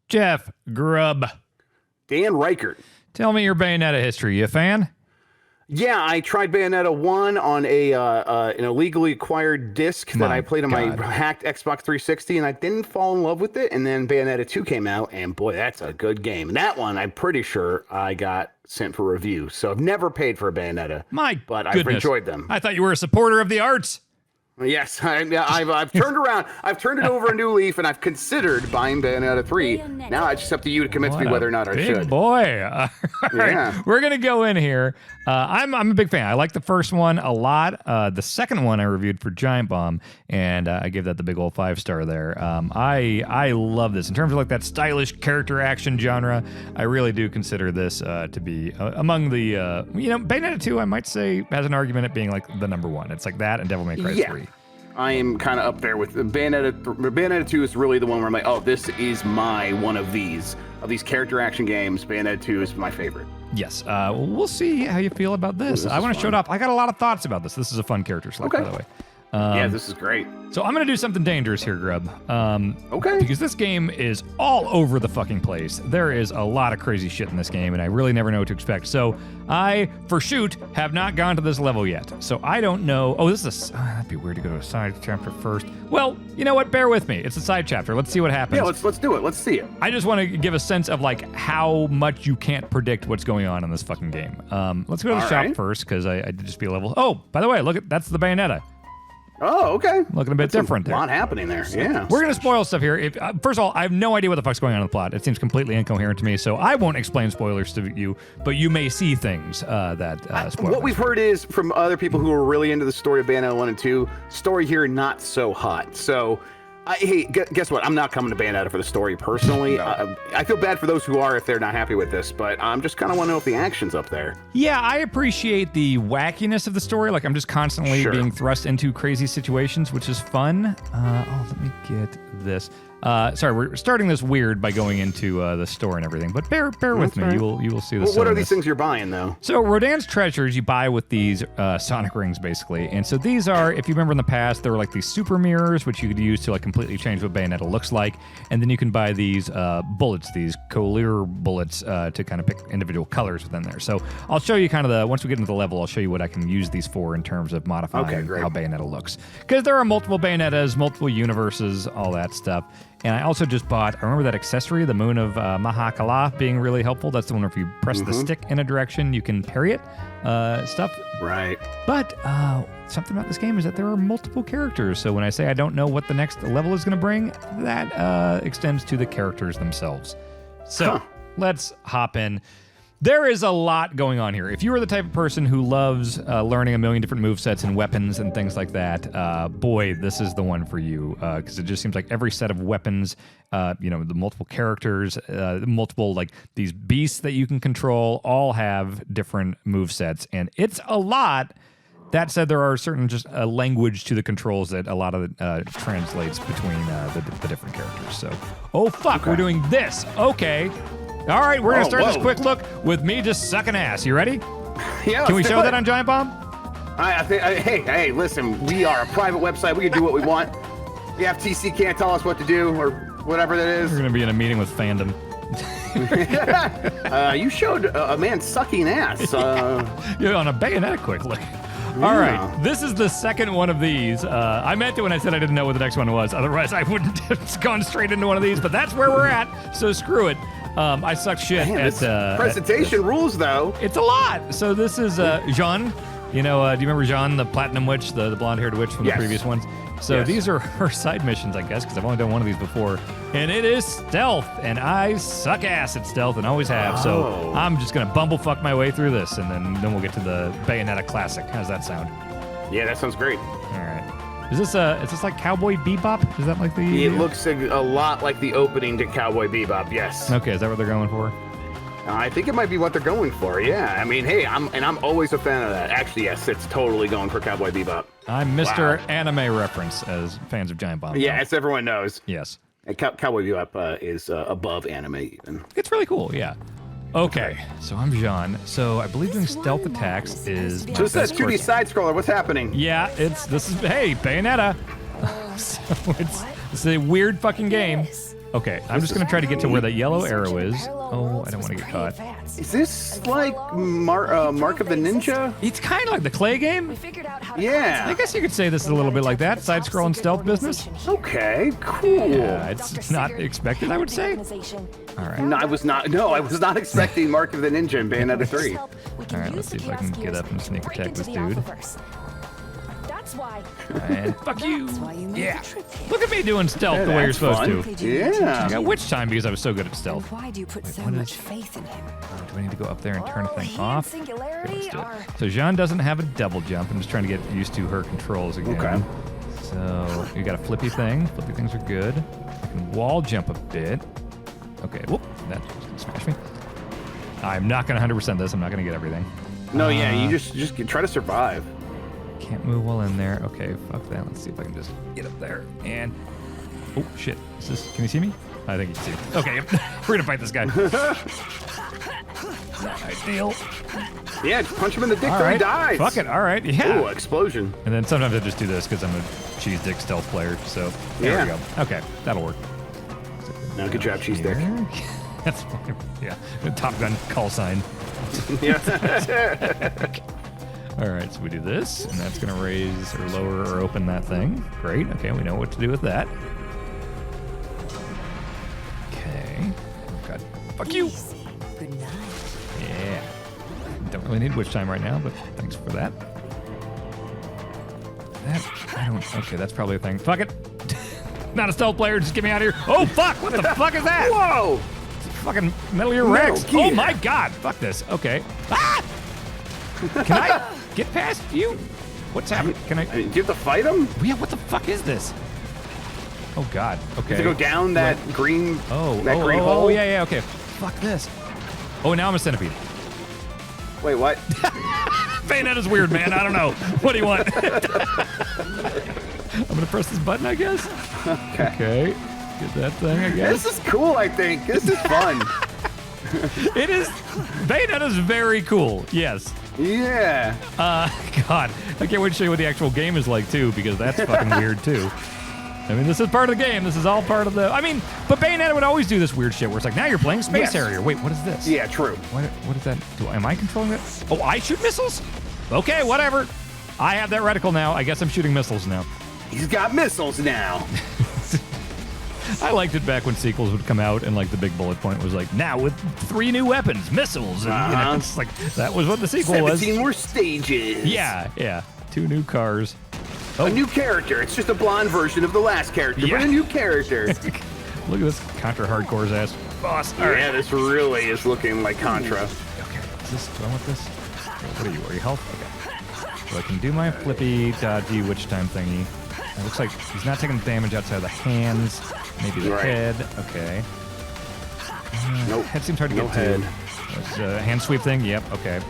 Jeff Grubb. Dan Reichert. Tell me your Bayonetta history. You a fan? Yeah, I tried Bayonetta 1 on an illegally acquired disc that I played on my hacked Xbox 360, and I didn't fall in love with it. And then Bayonetta 2 came out, and boy, that's a good game. And that one, I'm pretty sure I got sent for review. So I've never paid for a Bayonetta, but I've enjoyed them. I thought you were a supporter of the arts. Yes, I've turned around. I've turned it over a new leaf, and I've considered buying Bayonetta 3. Now it's just up to you to convince me whether or not I should. Boy. All right. We're going to go in here. I'm a big fan. I like the first one a lot. The second one I reviewed for Giant Bomb, and I gave that the big old 5-star there. I love this. In terms of like that stylish character action genre, I really do consider this to be among the, Bayonetta 2, I might say, has an argument at being like the number one. It's like that and Devil May Cry 3. I am kind of up there with Bayonetta. Bayonetta 2 is really the one where I'm like, oh, this is my one of these character action games. Bayonetta 2 is my favorite. Yes. We'll see how you feel about this. I want to show it off. I got a lot of thoughts about this. This is a fun character select, by the way. Yeah, this is great. So I'm going to do something dangerous here, Grubb. Okay. Because this game is all over the fucking place. There is a lot of crazy shit in this game, and I really never know what to expect. So I, for shoot, have not gone to this level yet. So I don't know. Oh, this is that'd be weird to go to a side chapter first. Well, you know what? Bear with me. It's a side chapter. Let's see what happens. Yeah, let's do it. Let's see it. I just want to give a sense of like how much you can't predict what's going on in this fucking game. Let's go to the shop first, because I did just be a level. Oh, by the way, look at that's the Bayonetta. Oh, okay. Looking a bit different there. A lot happening there, yeah. We're going to spoil stuff here. First of all, I have no idea what the fuck's going on in the plot. It seems completely incoherent to me, so I won't explain spoilers to you, but you may see things that spoil. What we've heard is from other people who are really into the story of Bayonetta 1 and 2, story here not so hot. So, hey, guess what? I'm not coming to Bayonetta for the story personally. I feel bad for those who are if they're not happy with this, but I'm just kind of want to know if the action's up there. Yeah, I appreciate the wackiness of the story. Like, I'm just constantly being thrust into crazy situations, which is fun. Let me get this. Sorry, we're starting this weird by going into the store and everything, but bear with me. Right. You will see this. Well, what are these things you're buying, though? So Rodan's treasures you buy with these sonic rings, basically. And so these are, if you remember in the past, there were like these super mirrors, which you could use to like completely change what Bayonetta looks like. And then you can buy these bullets, these Collier bullets, to kind of pick individual colors within there. So I'll show you kind of once we get into the level, I'll show you what I can use these for in terms of modifying how Bayonetta looks. Because there are multiple Bayonettas, multiple universes, all that stuff. And I also just bought, I remember that accessory, the Moon of Mahakala, being really helpful. That's the one where if you press the stick in a direction, you can parry it, stuff. Right. But something about this game is that there are multiple characters. So when I say I don't know what the next level is going to bring, that extends to the characters themselves. So let's hop in. There is a lot going on here. If you are the type of person who loves learning a million different movesets and weapons and things like that, boy, this is the one for you. Because it just seems like every set of weapons, the multiple characters, multiple, like, these beasts that you can control all have different movesets. And it's a lot. That said, there are certain just language to the controls that a lot of it translates between the different characters. So, we're doing this. Okay. All right, we're going to start this quick look with me just sucking ass. You ready? Yeah. Can we show that on Giant Bomb? Hey, listen, we are a private website. We can do what we want. The FTC can't tell us what to do or whatever that is. We're going to be in a meeting with fandom. You showed a man sucking ass. You're on a Bayonetta quick look. All right, this is the second one of these. I meant it when I said I didn't know what the next one was. Otherwise, I wouldn't have gone straight into one of these, but that's where we're at, so screw it. I suck shit at... presentation rules, though. It's a lot. So this is Jeanne. Do you remember Jeanne, the platinum witch, the blonde-haired witch from the previous ones? So these are her side missions, I guess, because I've only done one of these before. And it is stealth, and I suck ass at stealth and always have. So I'm just going to bumblefuck my way through this, and then we'll get to the Bayonetta classic. How does that sound? Yeah, that sounds great. All right. Is this like Cowboy Bebop? Is that like the... It looks a lot like the opening to Cowboy Bebop, yes. Okay, is that what they're going for? I think it might be what they're going for, yeah. I mean, hey, I'm always a fan of that. Actually, yes, it's totally going for Cowboy Bebop. I'm Mr. Anime Reference, as fans of Giant Bomb. Yeah, as everyone knows. Yes. Cowboy Bebop is above anime, even. It's really cool, yeah. Okay, so I'm Jeanne. So I believe doing stealth attacks is... So it says 2D side-scroller. What's happening? Yeah, hey, Bayonetta. So it's a weird fucking game. Okay, I'm just gonna try to get to where that yellow arrow is. Oh, I don't want to get caught. Is this like Mark of the Ninja? It's kind of like the Clay game. Yeah. I guess you could say this is a little bit like that. Side-scrolling stealth business. Okay, cool. Yeah, it's not expected, I would say. All right. No, I was not expecting Mark of the Ninja in Bayonetta 3. All right, let's see if I can get up and sneak attack this dude. And fuck you. Yeah. Look at me doing stealth the way you're supposed to. Yeah. I got witch time because I was so good at stealth. Why do you put so much faith in him? Do I need to go up there and turn the thing off? Okay, let's do it. So Jeanne doesn't have a double jump. I'm just trying to get used to her controls again. Okay. So you got a flippy thing. Flippy things are good. I can wall jump a bit. Okay, whoop, that's gonna smash me. I'm not gonna 100% this. I'm not gonna get everything. No, yeah, you just try to survive. Can't move while in there. Okay, fuck that. Let's see if I can just get up there. And oh shit, is this? Can you see me? I think you can see me. Okay, we're gonna fight this guy. Not ideal. Yeah, just punch him in the dick All till he right. dies. Fuck it. All right. Yeah. Ooh, explosion. And then sometimes I just do this because I'm a cheese dick stealth player. So there we go. Okay, that'll work. No, good job, cheese dick. That's yeah. The Top Gun call sign. Yeah. All right, so we do this, and that's gonna raise or lower or open that thing. Great. Okay, we know what to do with that. Okay. Oh God. Fuck you. Good night. Yeah. Don't really need witch time right now, but thanks for that. Okay, that's probably a thing. Fuck it. Not a stealth player. Just get me out of here. Oh fuck! What the fuck is that? Whoa! Fucking Metal Gear Rex. Gear. Oh my God! Fuck this. Okay. Ah! Can I get past you? What's happening? Can I? Do you have to fight him? Yeah. What the fuck is this? Oh God. Okay. To go down that green. That green hole. hole. Yeah. Okay. Fuck this. Oh, now I'm a centipede. Wait, what? Bayonetta's weird, man. I don't know. What do you want? I'm gonna press this button, I guess. Okay. Get that thing, I guess. This is cool, I think. This is fun. It is. Bayonetta's very cool. Yes. Yeah. God, I can't wait to show you what the actual game is like too, because that's fucking weird too. I mean, this is part of the game. This is all part of the. I mean, but Bayonetta would always do this weird shit where it's like, now you're playing Space Harrier. Wait, what is this? Yeah, true. What is that? Am I controlling it? Oh, I shoot missiles? Okay, whatever. I have that reticle now. I guess I'm shooting missiles now. He's got missiles now. I liked it back when sequels would come out and like the big bullet point was like, now with 3 new weapons, missiles. And you know, it's like, that was what the sequel was. 17 more stages. Yeah. 2 new cars. A new character. It's just a blonde version of the last character, but a new character. Look at this Contra Hardcore's ass boss. Yeah, this really is looking like Contra. Okay, is this, do I want this? What are you? Are you health? Okay. So I can do my flippy dodgy witch time thingy. It looks like he's not taking damage outside of the hands. Maybe the head. Okay. Nope. Head seems hard to get head. to. It's a hand sweep thing. Yep. Okay.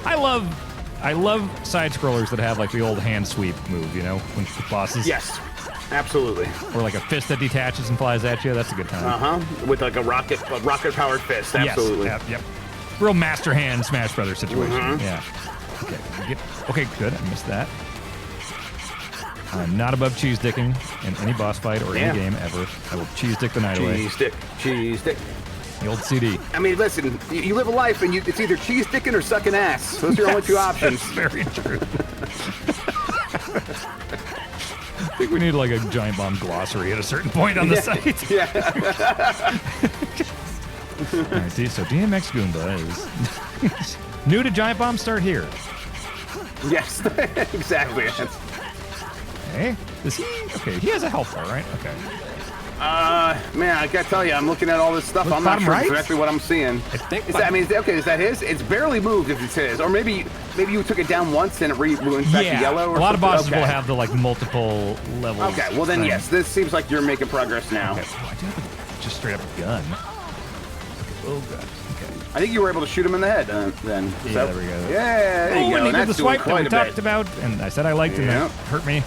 I love side scrollers that have like the old hand sweep move. You know, when the bosses. Yes. Absolutely. Or like a fist that detaches and flies at you. That's a good time. With like a rocket powered fist. Absolutely. Yes. Yep. Real Master Hand Smash Brothers situation. Yeah. Okay. Good. I missed that. I'm not above cheese dicking in any boss fight or any game ever. I will cheese dick the night away. Cheese dick. The old CD. I mean, listen, you live a life and it's either cheese dicking or sucking ass. Those are your only 2 options. That's very true. I think we need like a giant bomb glossary at a certain point on the site. Yeah. All right, so DMX Goomba is new to giant bomb. Start here. Yes, exactly. Okay. Is he? Okay, he has a health bar, right? Okay. Man, I gotta tell you, I'm looking at all this stuff. I'm not sure exactly what I'm seeing. I think. Is that his? It's barely moved if it's his, or maybe you took it down once and it went back to yellow. Or a lot of bosses will have the like multiple levels. Okay, well then yes, this seems like you're making progress now. Okay. Oh, I do have just straight up a gun. Oh god. Okay. I think you were able to shoot him in the head then. Yeah, there we go. Yeah, there you go. And that's the swipe that we talked bit. about, and I said I liked it, and it hurt me.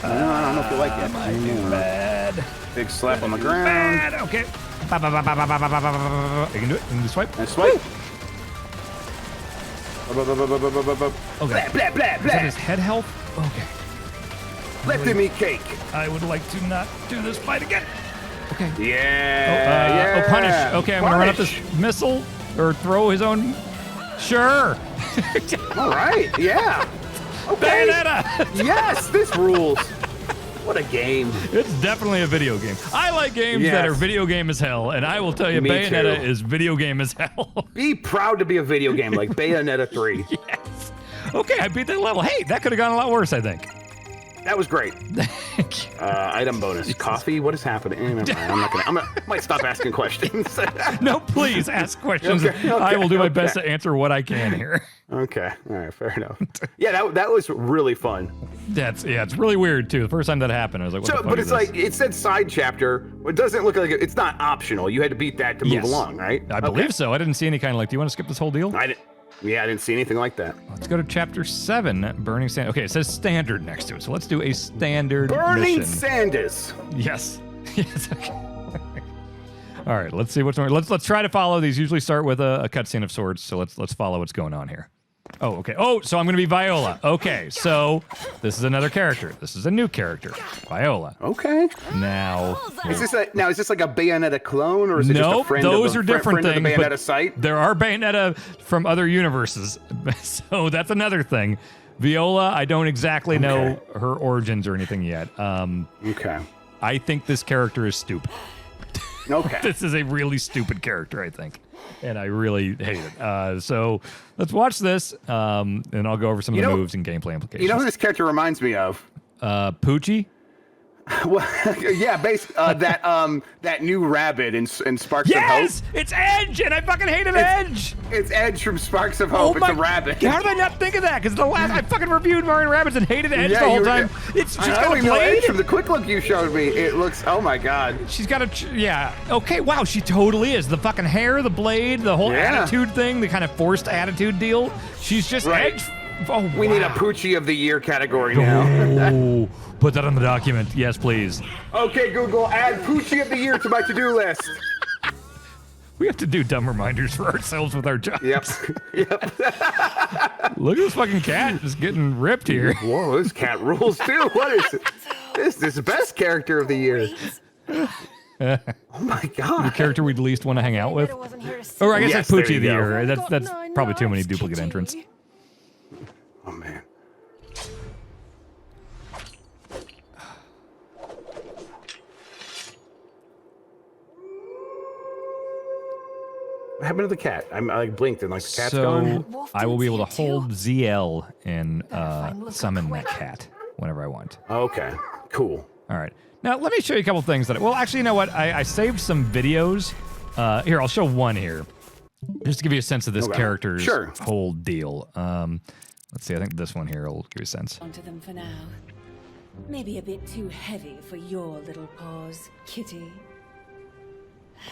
I don't know if you like it. I do bad. Big slap on the ground. Bad. Okay. You can do it. You can do swipe. And swipe. Okay. Blah, blah, blah, blah. Is that his head health? Okay. Let them eat cake. I would like to not do this fight again. Okay. Yeah. Oh, punish. Okay, I'm gonna run up this missile or throw his own. Sure. All right. Yeah. Okay. Bayonetta. Yes, this rules. What a game. It's definitely a video game. I like games that are video game as hell, and I will tell you, Me Bayonetta too. is video game as hell. Be proud to be a video game like Bayonetta 3. Yes. Okay, I beat that level. Hey, that could have gone a lot worse, I think. That was great. Thank you. Item bonus. Coffee? What is happening? Never mind. I might stop asking questions. No, please ask questions. Okay, I will do my best to answer what I can here. Okay. All right. Fair enough. Yeah, that was really fun. It's really weird too. The first time that happened, I was like, what the fuck But is it's this? like, it said side chapter. It doesn't look like it's not optional. You had to beat that to move along, right? I believe so. I didn't see any kind of like, do you want to skip this whole deal? I didn't see anything like that. Let's go to chapter 7, Burning Sand. Okay, it says standard next to it, so let's do a standard Burning mission. Sandus. Yes. Yes. Okay. All right, let's see what's going on. Let's try to follow these. Usually start with a cutscene of sorts, so let's follow what's going on here. Oh, okay. Oh, so I'm going to be Viola. Okay, so this is another character. This is a new character, Viola. Okay. Now, Is this like a Bayonetta clone, or is it just a friend those of are different friend things. of the Bayonetta but site? There are Bayonetta from other universes, so that's another thing. Viola, I don't exactly know her origins or anything yet. Okay. I think this character is stupid. Okay. This is a really stupid character, I think, and I really hate it. So let's watch this, and I'll go over some of the moves and gameplay implications. You know who this character reminds me of? Poochie? Well, yeah, that new rabbit in Sparks of Hope. Yes, it's Edge, and I fucking hated Edge. It's Edge from Sparks of Hope. It's a rabbit. How did I not think of that? Because the last I fucking reviewed Mario Rabbids and hated Edge the whole time. She's got a blade. Edge from the quick look you showed me. It looks. Oh my god. She's got a Okay, wow, she totally is. The fucking hair, the blade, the whole attitude thing, the kind of forced attitude deal. She's just Edge. Oh, we need a Poochie of the Year category now. Oh, put that on the document. Yes, please. Okay, Google, add Poochie of the Year to my to-do list. We have to do dumb reminders for ourselves with our jobs. Yep. Look at this fucking cat just getting ripped here. Whoa, this cat rules too. What is it? This is the best character of the year. Oh my god. The character we'd least want to hang out with. Or I guess that's Poochie of the Year. That's probably too many duplicate entrants. Oh man. What happened to the cat? I like blinked and like the cat's gone. I will be able to hold ZL and summon that cat whenever I want. Okay, cool. All right. Now, let me show you a couple things that... Well, actually, you know what? I saved some videos. Here, I'll show one here. Just to give you a sense of this character's whole deal. Let's see, I think this one here will give you a sense. Onto them for now. Maybe a bit too heavy for your little paws, kitty.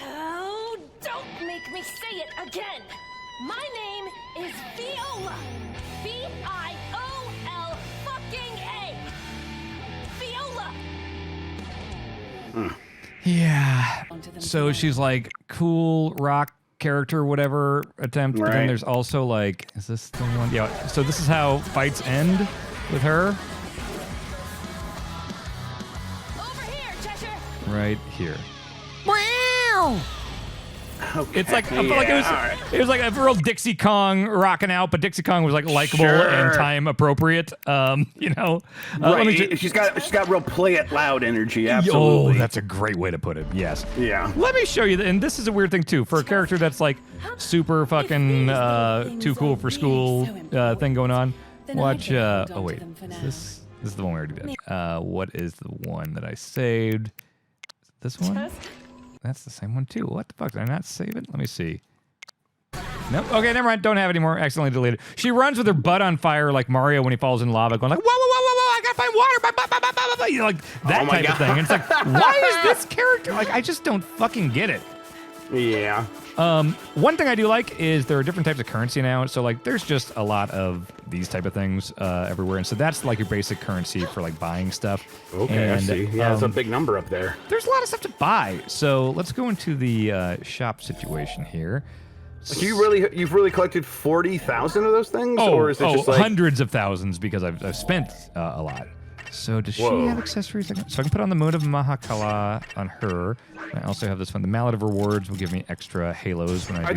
Oh, don't make me say it again! My name is Viola! V-I-O-L fucking A! Viola! Yeah. So she's like cool rock character, whatever attempt. But then there's also like, is this the one? Yeah. So this is how fights end with her. Over here, Cheshire! Right here. Okay. It's like I felt like it was like a real Dixie Kong rocking out, but Dixie Kong was like likable and time appropriate. You know, she's got real play it loud energy. Absolutely. Oh, that's a great way to put it. Yes. Yeah. Let me show you, and this is a weird thing too for a character that's like super fucking too cool for school thing going on. Watch. Oh wait, this is the one we already did. What is the one that I saved? This one? That's the same one too. What the fuck? Did I not save it? Let me see. Nope. Okay, never mind. Don't have it anymore. Accidentally deleted. She runs with her butt on fire like Mario when he falls in lava, going like, whoa, whoa, whoa, whoa, whoa, I gotta find water. You know, like that type of thing. And it's like, why is this character? Like, I just don't fucking get it. Yeah. One thing I do like is there are different types of currency now. So like, there's just a lot of these type of things everywhere, and so that's like your basic currency for like buying stuff. Okay, I see. Yeah, there's a big number up there. There's a lot of stuff to buy. So let's go into the shop situation here. Like you've really collected 40,000 of those things, or is it just like hundreds of thousands because I've spent a lot. So does she have accessories? So I can put on the Moon of Mahakala on her. And I also have this one. The Mallet of Rewards will give me extra halos when I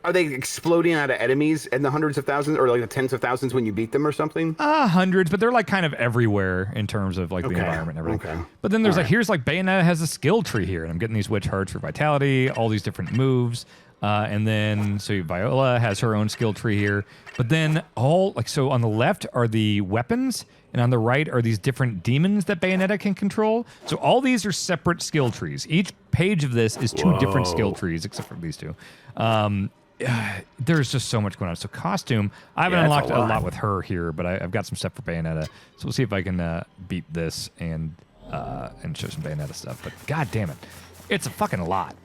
Are they exploding out of enemies in the hundreds of thousands or like the tens of thousands when you beat them or something? Hundreds, but they're like kind of everywhere in terms of like the environment and everything. Okay. But then there's here's like Bayonetta has a skill tree here, and I'm getting these witch hearts for vitality, all these different moves. And then, so Viola has her own skill tree here. But then so on the left are the weapons, and on the right are these different demons that Bayonetta can control. So all these are separate skill trees. Each page of this is two different skill trees, except for these two. There's just so much going on. So costume, I haven't unlocked a lot with her here, but I've got some stuff for Bayonetta. So we'll see if I can beat this and show some Bayonetta stuff. But god damn it, it's a fucking lot.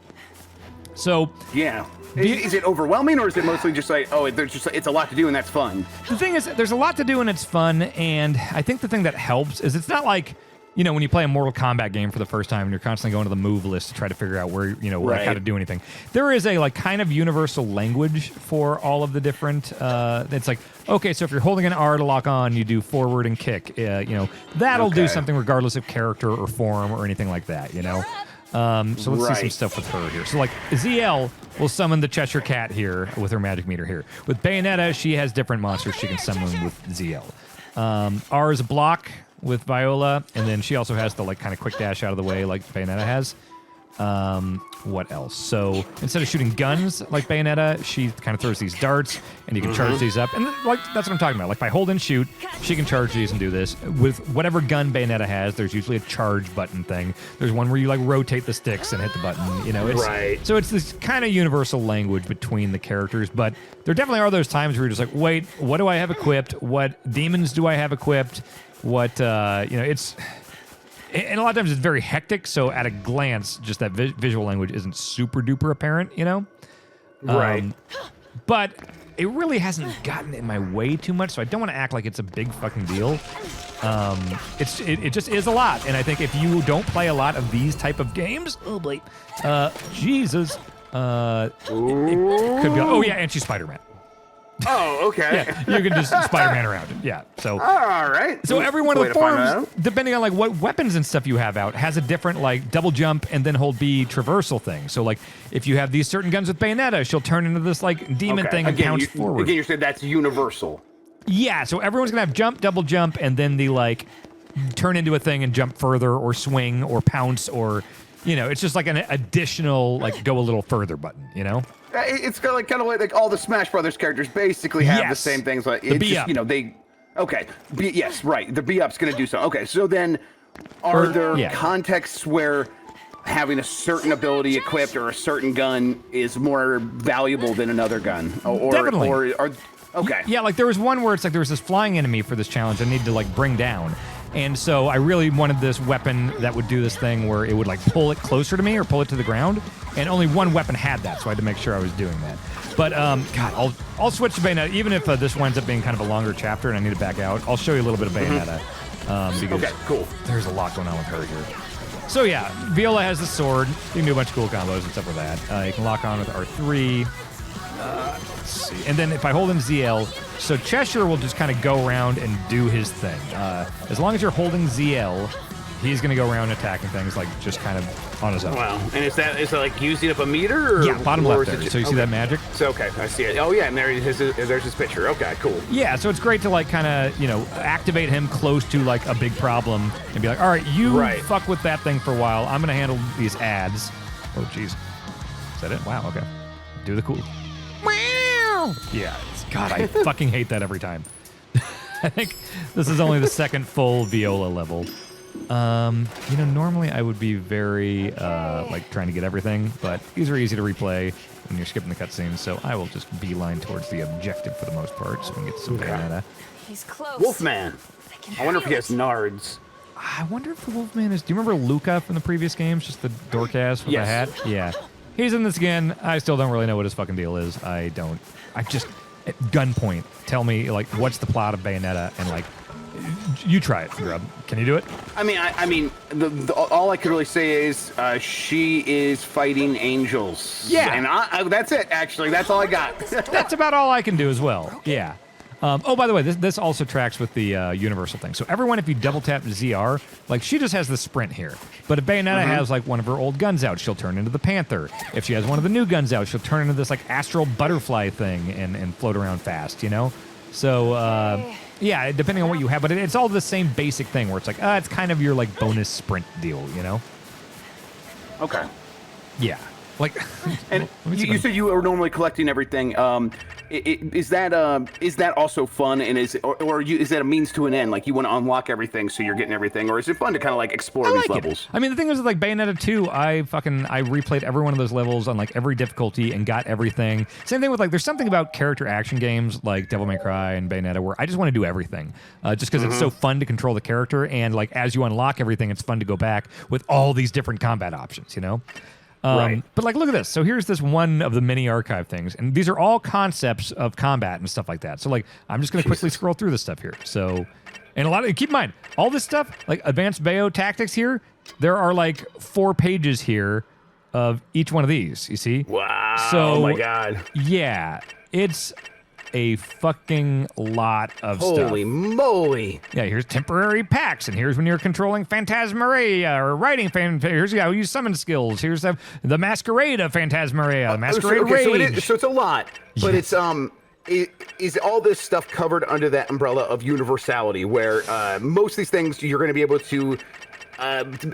So yeah, is it overwhelming, or is it mostly just like, it's a lot to do and that's fun? The thing is, there's a lot to do and it's fun, and I think the thing that helps is it's not like, when you play a Mortal Kombat game for the first time and you're constantly going to the move list to try to figure out where, how to do anything. There is a kind of universal language for all of the different, it's like, okay, so if you're holding an R to lock on, you do forward and kick, that'll do something regardless of character or form or anything like that, So let's see some stuff with her here. So like ZL will summon the Cheshire Cat here with her magic meter here. With Bayonetta, she has different monsters she can summon with ZL. R is a block with Viola, and then she also has the kind of quick dash out of the way like Bayonetta has. What else? So instead of shooting guns like Bayonetta, she kind of throws these darts, and you can charge these up. And that's what I'm talking about. Like by hold and shoot, she can charge these and do this. With whatever gun Bayonetta has, there's usually a charge button thing. There's one where you rotate the sticks and hit the button. So it's this kind of universal language between the characters. But there definitely are those times where you're just like, wait, what do I have equipped? What demons do I have equipped? What it's. And a lot of times it's very hectic, so at a glance, just that visual language isn't super duper apparent, But it really hasn't gotten in my way too much, so I don't want to act like it's a big fucking deal. It just is a lot, and I think if you don't play a lot of these type of games, Jesus, it could be. Oh yeah, and she's Spider-Man. Oh, okay. Yeah, you can just Spider-Man around it. Yeah, so. All right. So every one of the forms, depending on what weapons and stuff you have out, has a different double jump and then hold B traversal thing. So if you have these certain guns with Bayonetta, she'll turn into this demon thing and pounce forward. Again, you said that's universal. Yeah, so everyone's gonna have jump, double jump, and then the turn into a thing and jump further or swing or pounce or, it's just like an additional go a little further button, It's kind of like all the Smash Brothers characters basically have the same things. Like it's just, yes, right. The B-up's going to do so. Okay, so then are there contexts where having a certain ability equipped or a certain gun is more valuable than another gun? Definitely. Okay. Yeah, there was one where there was this flying enemy for this challenge I needed to bring down. And so I really wanted this weapon that would do this thing where it would pull it closer to me or pull it to the ground. And only one weapon had that, so I had to make sure I was doing that. But God, I'll switch to Bayonetta. Even if this winds up being kind of a longer chapter and I need to back out, I'll show you a little bit of Bayonetta. Because cool. There's a lot going on with her here. So yeah, Viola has the sword. You can do a bunch of cool combos and stuff with that. You can lock on with R3. Let's see. And then if I hold in ZL, so Cheshire will just kind of go around and do his thing. As long as you're holding ZL, he's going to go around attacking things just kind of on his own. Wow. And is that using up a meter? Or, yeah, bottom left there. So you see that magic? So, okay, I see it. Oh, yeah, and there's his picture. Okay, cool. Yeah, so it's great to kind of, activate him close to a big problem and be like, all right, you fuck with that thing for a while. I'm going to handle these ads. Oh, jeez. Is that it? Wow, okay. Do the cool. Yeah, God, I fucking hate that every time. I think this is only the second full Viola level. Normally I would be very, trying to get everything, but these are easy to replay when you're skipping the cutscenes, so I will just beeline towards the objective for the most part, so we can get some Bayonetta. He's close. Wolfman. I wonder if he has nards. I wonder if the Wolfman is... Do you remember Luca from the previous games? Just the Dorcas with the hat? Yeah. He's in this again. I still don't really know what his fucking deal is. I just... At gunpoint, tell me, what's the plot of Bayonetta, and, you try it, Grubb. Can you do it? I mean, all I could really say is she is fighting angels. Yeah. And that's it, actually. That's all I got. That's about all I can do as well. Yeah. Oh, by the way, this also tracks with the universal thing. So everyone, if you double tap ZR, like she just has the sprint here. But if Bayonetta has like one of her old guns out, she'll turn into the Panther. If she has one of the new guns out, she'll turn into this like astral butterfly thing and float around fast, you know? So, yeah, depending on what you have. But it's all the same basic thing where it's like, it's kind of your like bonus sprint deal, you know? Okay. Yeah. Like, and you said you were normally collecting everything. Is that also fun? And is that a means to an end? Like you want to unlock everything, so you're getting everything, or is it fun to kind of like explore these levels? I mean, the thing is, like Bayonetta 2, I replayed every one of those levels on like every difficulty and got everything. Same thing with like, there's something about character action games like Devil May Cry and Bayonetta where I just want to do everything, just because it's so fun to control the character, and like as you unlock everything, it's fun to go back with all these different combat options, you know. Right. But like, look at this. So here's this one of the mini archive things, and these are all concepts of combat and stuff like that. So like, I'm just going to quickly scroll through this stuff here. So, and keep in mind, all this stuff, like advanced Bayo tactics here, there are like 4 pages here of each one of these, you see? Wow. So, oh my God. Yeah, it's a fucking lot of stuff. Holy moly. Yeah, here's temporary packs, and here's when you're controlling Phantasmaria, or writing here's how you use summon skills. Here's the Masquerade of Phantasmaria, the Masquerade Rage. So it's a lot, but it's is all this stuff covered under that umbrella of universality, where most of these things you're going to be able to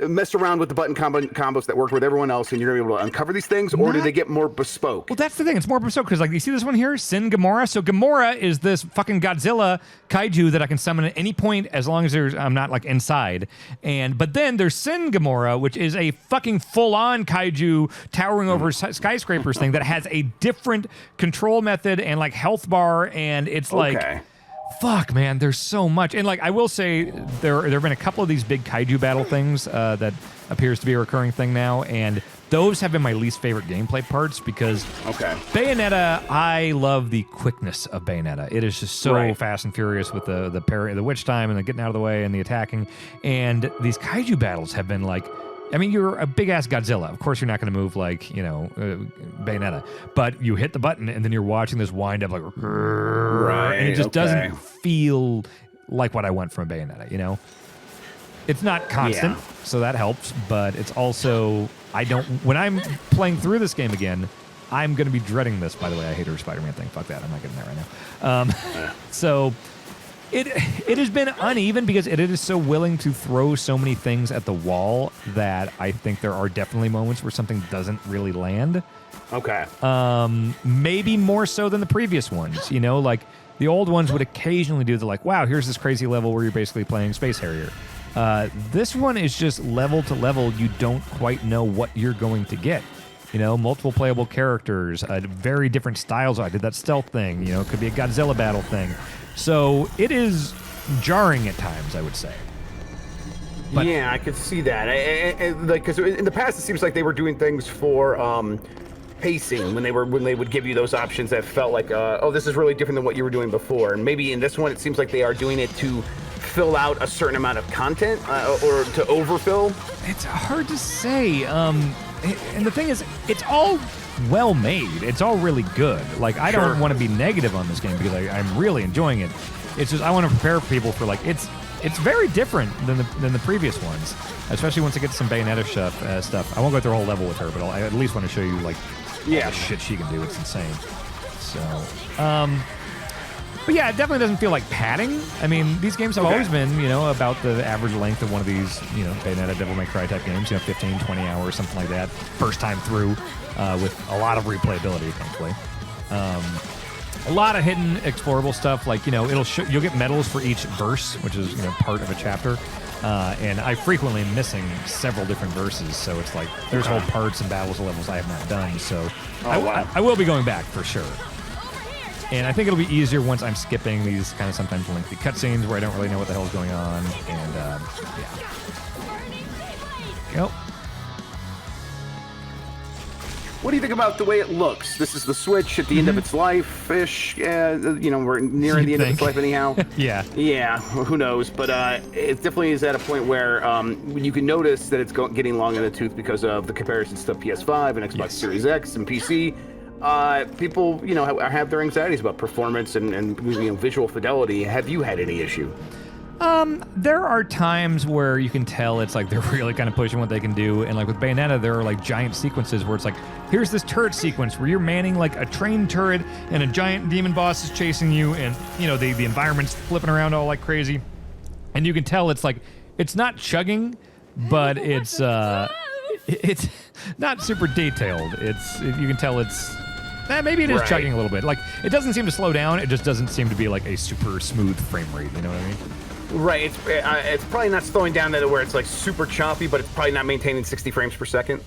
mess around with the button combos that work with everyone else, and you're going to be able to uncover these things, or do they get more bespoke? Well, that's the thing. It's more bespoke because, like, you see this one here, Sin Gamora. So Gamora is this fucking Godzilla kaiju that I can summon at any point as long as I'm not like inside. But then there's Sin Gamora, which is a fucking full-on kaiju towering over skyscrapers thing that has a different control method and like health bar, and it's like. Fuck, man, there's so much. And, like, I will say there have been a couple of these big kaiju battle things that appears to be a recurring thing now, and those have been my least favorite gameplay parts because Bayonetta, I love the quickness of Bayonetta. It is just so fast and furious with the parry, the witch time, and the getting out of the way and the attacking. And these kaiju battles have been, like, I mean, you're a big-ass Godzilla. Of course, you're not going to move like, Bayonetta. But you hit the button, and then you're watching this wind up like... and it just doesn't feel like what I want from a Bayonetta, you know? It's not constant, so that helps. But it's also... When I'm playing through this game again, I'm going to be dreading this. By the way, I hate her Spider-Man thing. Fuck that. I'm not getting there right now. So... It has been uneven because it is so willing to throw so many things at the wall that I think there are definitely moments where something doesn't really land. Okay. Maybe more so than the previous ones. You know, like the old ones would occasionally do the like, wow, here's this crazy level where you're basically playing Space Harrier. This one is just level to level. You don't quite know what you're going to get. You know, multiple playable characters, very different styles. I did that stealth thing. You know, it could be a Godzilla battle thing. So it is jarring at times, I would say. But yeah, I could see that. Because in the past, it seems like they were doing things for pacing when they would give you those options that felt like, this is really different than what you were doing before. And maybe in this one, it seems like they are doing it to fill out a certain amount of content or to overfill. It's hard to say. And the thing is, it's all well made. It's all really good. Like, I don't want to be negative on this game because I'm really enjoying it. It's just I want to prepare people for, like, it's very different than the previous ones, especially once I get some Bayonetta stuff. I won't go through a whole level with her, but I at least want to show you, like, all the shit she can do. It's insane. So, but yeah, it definitely doesn't feel like padding. I mean, these games have always been, about the average length of one of these, Bayonetta, Devil May Cry type games, 15, 20 hours, something like that, first time through, with a lot of replayability, thankfully. A lot of hidden explorable stuff, like, you'll get medals for each verse, which is, part of a chapter. And I frequently am missing several different verses, so it's like there's whole parts and battles and levels I have not done. So I will be going back for sure. And I think it'll be easier once I'm skipping these kind of sometimes lengthy cutscenes where I don't really know what the hell's going on. And Yep. What do you think about the way it looks? This is the Switch at the end of its life-ish. We're nearing the end of its life anyhow. Yeah. Yeah, who knows? But it definitely is at a point where you can notice that it's getting long in the tooth because of the comparisons to PS5 and Xbox Series X and PC. people, have their anxieties about performance and visual fidelity. Have you had any issue? There are times where you can tell it's like they're really kind of pushing what they can do, and like with Bayonetta, there are like giant sequences where it's like, here's this turret sequence where you're manning like a train turret, and a giant demon boss is chasing you, and the environment's flipping around all like crazy, and you can tell it's like it's not chugging, but it's not super detailed. You can tell it's. Maybe it is chugging a little bit. Like, it doesn't seem to slow down. It just doesn't seem to be like a super smooth frame rate. You know what I mean? Right. It's probably not slowing down to where it's like super choppy, but it's probably not maintaining 60 frames per second.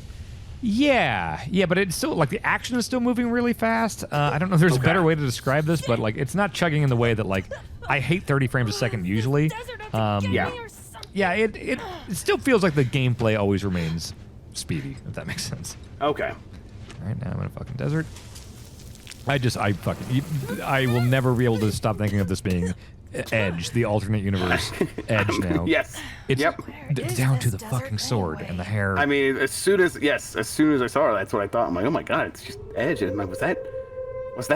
Yeah, but it's still like the action is still moving really fast. I don't know if there's a better way to describe this, but like it's not chugging in the way that like I hate 30 frames a second usually. It still feels like the gameplay always remains speedy, if that makes sense. Okay. All right, now I'm in a fucking desert. I will never be able to stop thinking of this being Edge, the alternate universe Edge now. Yes. It's down to the fucking sword and the hair. I mean, as soon as I saw her, that's what I thought. I'm like, oh my god, it's just Edge. And I'm like, was that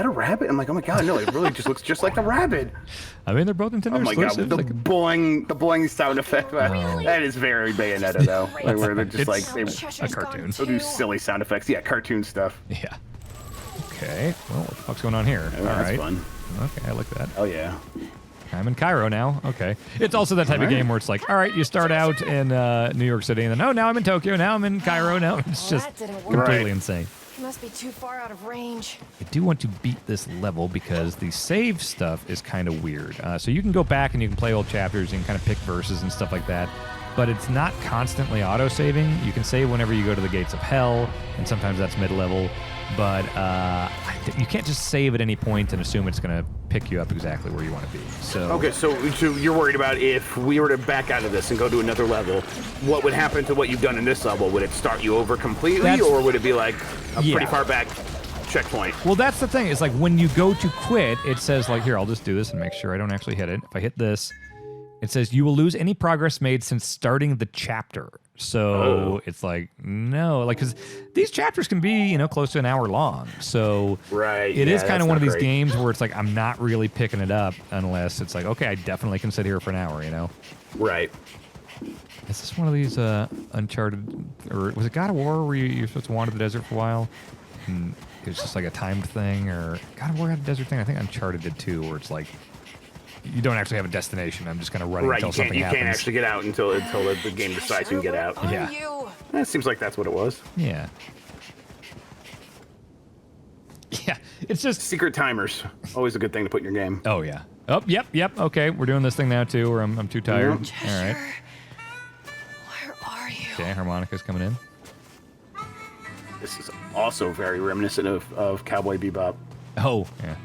a rabbit? I'm like, oh my god, no, it really just looks just like a rabbit. I mean, they're both Nintendo exclusives. Oh my god, the boing sound effect. That is very Bayonetta though, where they're just like a cartoon. They'll do silly sound effects. Yeah, cartoon stuff. Yeah. Okay. Well, what the fuck's going on here? All right. That's fun. Okay, I like that. Oh yeah. I'm in Cairo now. Okay. It's also that type of game where it's like, all right, you start out in New York City, and then, oh, now I'm in Tokyo, now I'm in Cairo, now it's just completely insane. It must be too far out of range. I do want to beat this level because the save stuff is kind of weird. So you can go back and you can play old chapters and kind of pick verses and stuff like that, but it's not constantly auto-saving. You can save whenever you go to the Gates of Hell, and sometimes that's mid-level, but you can't just save at any point and assume it's going to pick you up exactly where you want to be. So okay, so you're worried about if we were to back out of this and go to another level, what would happen to what you've done in this level? Would it start you over completely, or would it be like a pretty far back checkpoint? Well, that's the thing. Is like when you go to quit, it says like, here, I'll just do this and make sure I don't actually hit it. If I hit this, it says you will lose any progress made since starting the chapter. So it's like, no, like, because these chapters can be, close to an hour long. So it is kind of one of these games where it's like, I'm not really picking it up unless it's like, okay, I definitely can sit here for an hour, Right. Is this one of these Uncharted, or was it God of War where you're supposed to wander the desert for a while? And it was just like a timed thing, or God of War had a desert thing. I think Uncharted did too, where it's like, you don't actually have a destination. I'm just kind of running until something happens. You can't actually get out until the game decides you can get out. Yeah. It seems like that's what it was. Yeah. Yeah, it's just... Secret timers. Always a good thing to put in your game. Oh, yeah. Oh, yep. Okay, we're doing this thing now, too, where I'm too tired. Cheshire, all right. Where are you? Okay, harmonica's coming in. This is also very reminiscent of Cowboy Bebop. Oh, yeah.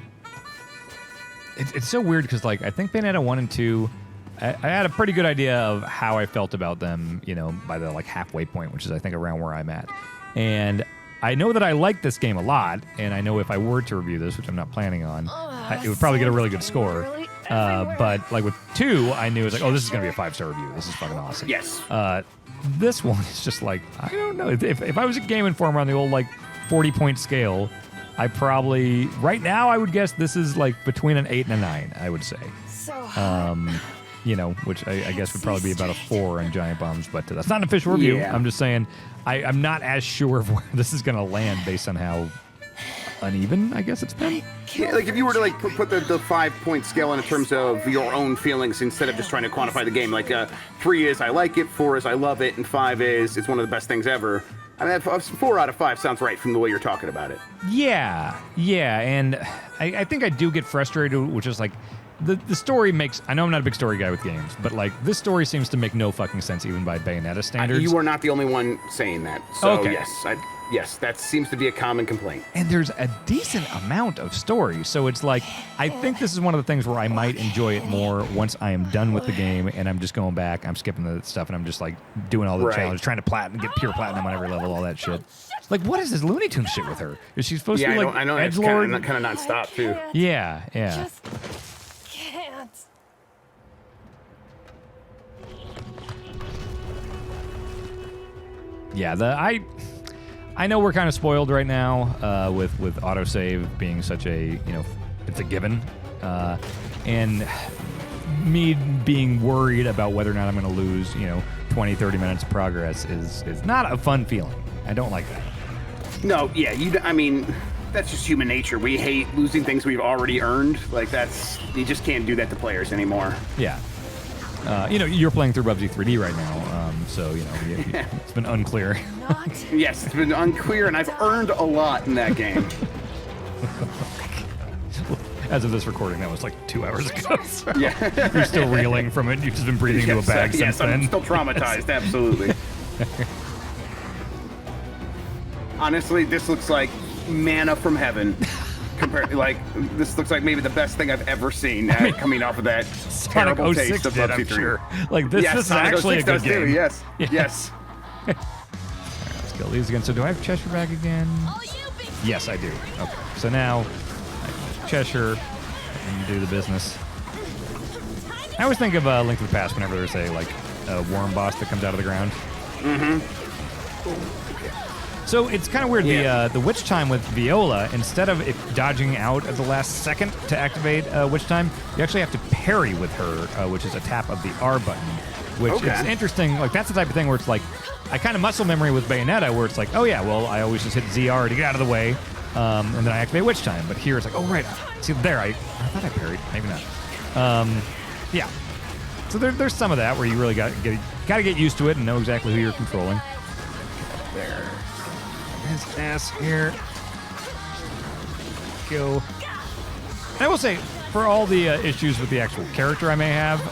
It's so weird because, like, I think Bayonetta 1 and 2, I had a pretty good idea of how I felt about them, by the, like, halfway point, which is, I think, around where I'm at. And I know that I like this game a lot, and I know if I were to review this, which I'm not planning on, it would probably get a really good score. But, like, with 2, I knew it was like, oh, this is going to be a 5-star review. This is fucking awesome. Yes. This one is just like, I don't know. If I was a Game Informer on the old, like, 40-point scale, I probably, right now, I would guess this is like between an 8 and a 9, I would say. Which I guess would probably be about a 4 on Giant Bombs, but that's not an official review. Yeah. I'm just saying I'm not as sure of where this is going to land based on how uneven, I guess it's been. Yeah, like if you were to like put the 5-point scale in terms of your own feelings instead of just trying to quantify the game, like 3 is I like it, 4 is I love it, and 5 is it's one of the best things ever. I mean, 4 out of 5 sounds right from the way you're talking about it. Yeah, and I think I do get frustrated, which is like, the story makes, I know I'm not a big story guy with games, but like, this story seems to make no fucking sense even by Bayonetta standards. You are not the only one saying that. So okay. Yes, that seems to be a common complaint. And there's a decent amount of story, so it's like, I think this is one of the things where I might enjoy it more once I am done with the game and I'm just going back, I'm skipping the stuff, and I'm just like doing all the challenges, trying to get pure platinum on every level, all that shit. Like, what is this Looney Tunes shit with her? Is she supposed to be like I know edgelord? It's kind of non-stop too. Yeah. Just can't. Yeah, I know we're kind of spoiled right now with autosave being such a, it's a given. And me being worried about whether or not I'm going to lose, 20, 30 minutes of progress is not a fun feeling. I don't like that. No, yeah, that's just human nature. We hate losing things we've already earned. Like, you just can't do that to players anymore. Yeah. You're playing through PUBG 3D right now, so, it's been unclear. Yes, it's been unclear, and I've earned a lot in that game. As of this recording, that was like 2 hours ago. So Yeah. you're still reeling from it. You've just been breathing into a bag since then. I'm still traumatized, absolutely. Honestly, this looks like manna from heaven. This looks like maybe the best thing I've ever seen coming off of that terrible taste of PUBG 3. Sure. Like, this is actually a good game. Too, yes. All right, let's kill these again. So do I have Cheshire back again? Yes, I do. Okay. So now, I can Cheshire and do the business. I always think of Link to the Past whenever there's a worm boss that comes out of the ground. So it's kind of weird. Yeah. The Witch Time with Viola, instead of it dodging out at the last second to activate Witch Time, you actually have to parry with her, which is a tap of the R button. Which is interesting. Like, that's the type of thing where it's like, I kind of muscle memory with Bayonetta, where it's like, oh yeah, well, I always just hit ZR to get out of the way, and then I activate Witch Time. But here it's like, oh right, see there, I thought I parried, maybe not. Yeah. So there's some of that where you really got to get used to it and know exactly who you're controlling. There. His ass here. Go. I will say, for all the issues with the actual character I may have,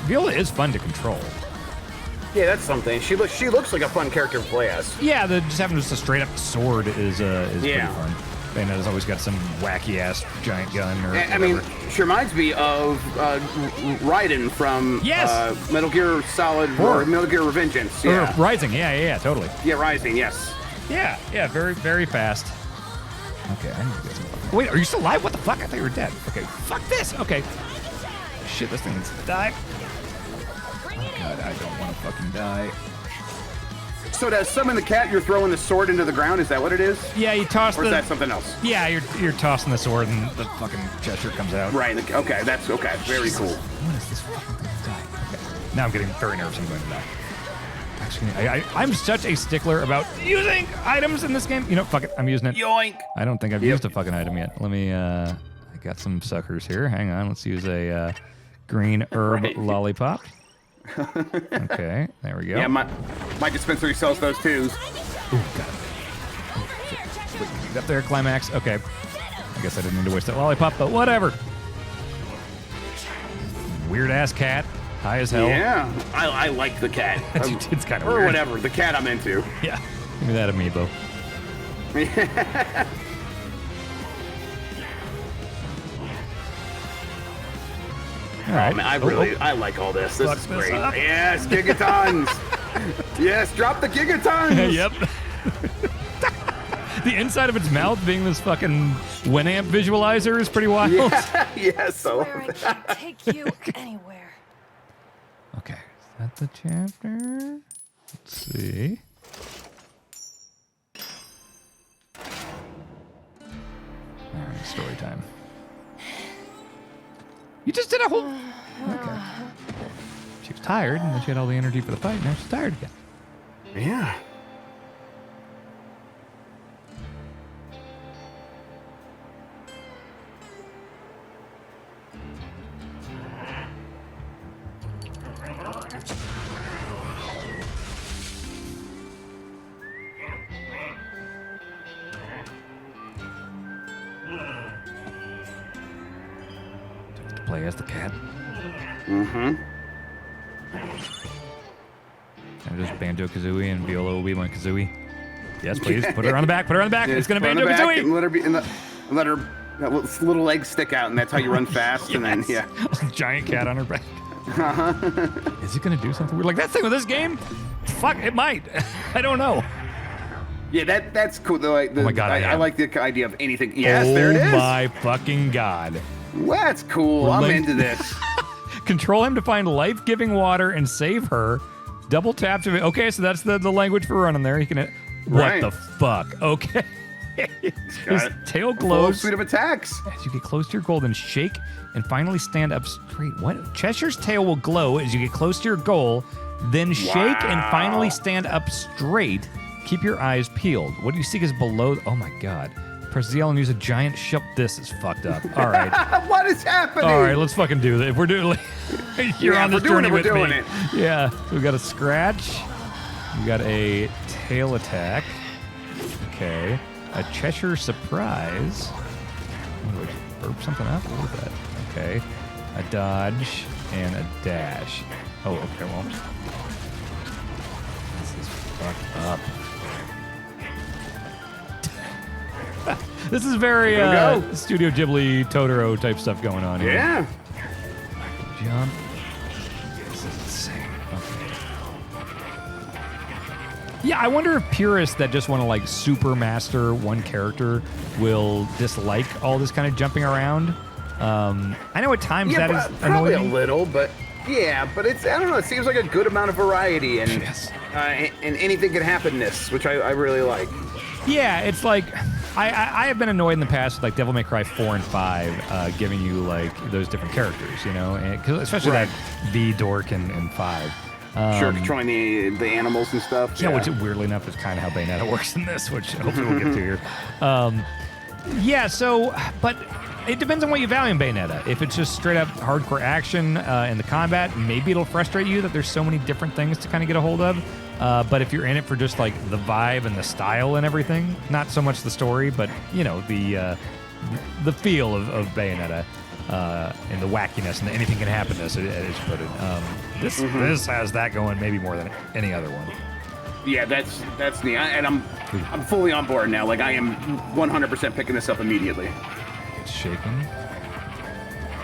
Viola is fun to control. Yeah, that's something. She looks like a fun character to play as. Yeah, just having just a straight up sword is pretty fun. Bayonetta's always got some wacky ass giant gun or whatever. I mean, she reminds me of Raiden from Metal Gear Solid or Metal Gear Revengeance. Yeah. Or Rising, yeah, totally. Yeah, Rising, yes. Yeah, very, very fast. Okay, I need to get some. Wait, are you still alive? What the fuck? I thought you were dead. Okay, fuck this. Okay. Shit, this thing needs to die. Oh god, I don't want to fucking die. So to summon the cat, you're throwing the sword into the ground? Is that what it is? Yeah, you toss or is that something else? Yeah, you're tossing the sword and the fucking Cheshire comes out. Right, okay, that's okay. Very Jesus. cool. What is this fucking thing to die? Okay. Now I'm getting very nervous I'm going to die. Actually, I'm such a stickler about using items in this game. You know, fuck it, I'm using it. Yoink! I don't think I've used a fucking item yet. Let me, I got some suckers here. Hang on, let's use a green herb lollipop. Okay, there we go. Yeah, my dispensary sells those too. Oh, God. Oh, shit. Wait, get up there, climax. Okay. I guess I didn't need to waste that lollipop, but whatever. Weird-ass cat. High as hell. Yeah, I like the cat. It's kind of weird. Or whatever, the cat I'm into. Yeah, give me that amiibo. All right. Man, I like all this. This is great. Up. Yes, gigatons. Yes, drop the gigatons. Yep. The inside of its mouth being this fucking Winamp visualizer is pretty wild. Yeah, yes. So. I can't take you anywhere. Okay, is that the chapter? Let's see. All right, story time. You just did a whole... Okay. She was tired, and then she had all the energy for the fight, now she's tired again. Yeah. Play as the cat. Mm-hmm. And just Banjo-Kazooie and Viola will be my Kazooie. Yes, please. Put her on the back. Put her on the back. Yeah, it's going to Banjo-Kazooie. And let her be let her little legs stick out, and that's how you run fast. And then, yeah. Giant cat on her back. Is it going to do something weird? Like that thing with this game? Fuck, it might. I don't know. Yeah, that's cool. Oh my God, I like the idea of anything. Yes, there it is. Oh my fucking God. Well, that's cool. I'm into this. Control him to find life-giving water and save her. Double tap to... Okay, so that's the language for running there. You can... What the fuck? Okay. His tail glows. Suite of attacks. As you get close to your goal, then shake and finally stand up straight. What? Cheshire's tail will glow as you get close to your goal, then shake and finally stand up straight. Keep your eyes peeled. What do you see is below? Oh my god. Press ZL and use a giant ship. This is fucked up. All right. What is happening? All right, let's fucking do this. If we're doing you're on this journey with me. We're doing it. Yeah. So we got a scratch. We got a tail attack. Okay. A Cheshire surprise. What, did I burp something up? What was that? Okay. A dodge and a dash. Oh, okay, well. This is fucked up. This is very Studio Ghibli, Totoro type stuff going on here. Yeah. Jump. This is insane. Okay. Yeah, I wonder if purists that just want to like super master one character will dislike all this kind of jumping around. I know at times that is probably annoying. a little, but yeah, but it's, I don't know, it seems like a good amount of variety and and anything can happen in this, which I really like. Yeah, it's like I have been annoyed in the past with like Devil May Cry 4 and 5 giving you like those different characters, you know, and, especially that V dork and 5. Sure, controlling the animals and stuff. Yeah, which weirdly enough is kind of how Bayonetta works in this, which hopefully we'll get to here. Yeah, so, but it depends on what you value in Bayonetta. If it's just straight up hardcore action in the combat, maybe it'll frustrate you that there's so many different things to kind of get a hold of. But if you're in it for just like the vibe and the style and everything, not so much the story, but you know the feel of Bayonetta and the wackiness and the anything can happen to us, as you put it. This has that going maybe more than any other one. Yeah, that's neat, and I'm fully on board now. Like I am 100% picking this up immediately. It's shaking.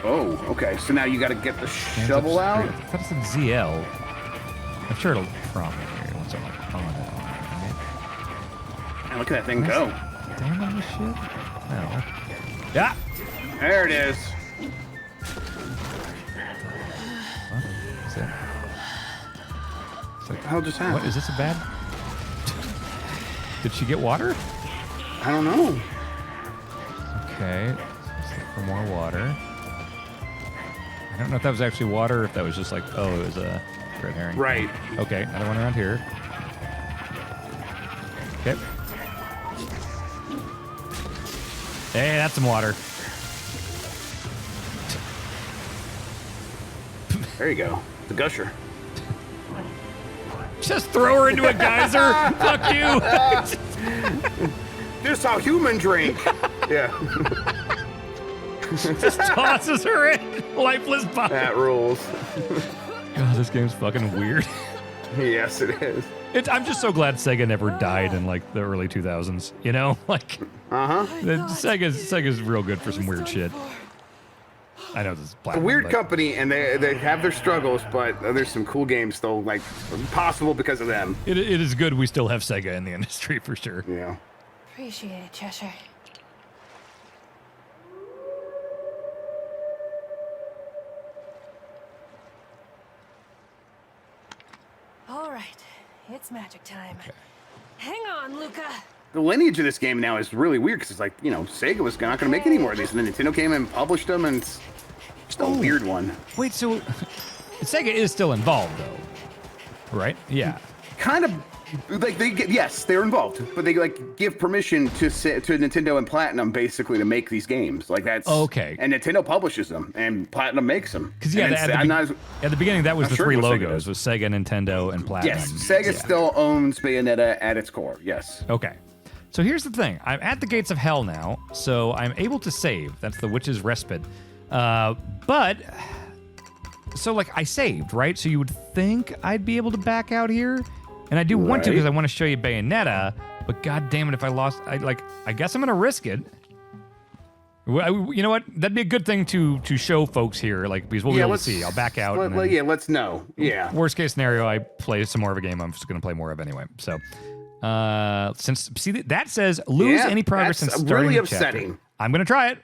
Oh, okay. So now you got to get the shovel out. I thought it said ZL. I'm sure it'll prompt me here once I'm like on it. And look at that thing go. Damn on this shit. No. Yeah. There it is. What is that? It's like, What the hell just happened? what is this a bad? Did she get water? I don't know. Okay. Let's look for more water. I don't know if that was actually water or if that was just like, oh, it was a red herring. Right. Okay, another one around here. Okay. Hey, that's some water. There you go. The gusher. Just throw her into a geyser. Fuck you. This is how human drink. Yeah. Just tosses her in. Lifeless body. That rules. God, this game's fucking weird. Yes, it is. I'm just so glad Sega never died in like the early 2000s. You know, like Sega's real good for some weird shit. I know this is A platinum, weird but company, and they have their struggles, but there's some cool games still, like, possible because of them. It is good we still have Sega in the industry for sure. Yeah. Appreciate it, Cheshire. All right, it's magic time. Okay. Hang on, Luca. The lineage of this game now is really weird, because it's like, you know, Sega was not going to make any more of these, and then Nintendo came and published them, and it's just a weird one. Wait, so Sega is still involved though, right? Yeah. Kind of, like, yes, they're involved, but they, like, give permission to Nintendo and Platinum, basically, to make these games. Like, that's... Okay. And Nintendo publishes them, and Platinum makes them. Because, yeah, at the beginning, that was the three logos, was Sega, Nintendo, and Platinum. Yes, Sega still owns Bayonetta at its core, yes. Okay. So here's the thing. I'm at the gates of hell now, so I'm able to save. That's the Witch's Respite. But... So, like, I saved, right? So you would think I'd be able to back out here? And I do want to because I want to show you Bayonetta, but god damn it, if I lost, I guess I'm going to risk it. You know what? That'd be a good thing to show folks here, like, because we'll be able to see. I'll back out. Let's know. Yeah. Worst case scenario, I play some more of a game I'm just going to play more of anyway. So, since, see, that says lose any progress since starting really the chapter. upsetting. I'm going to try it.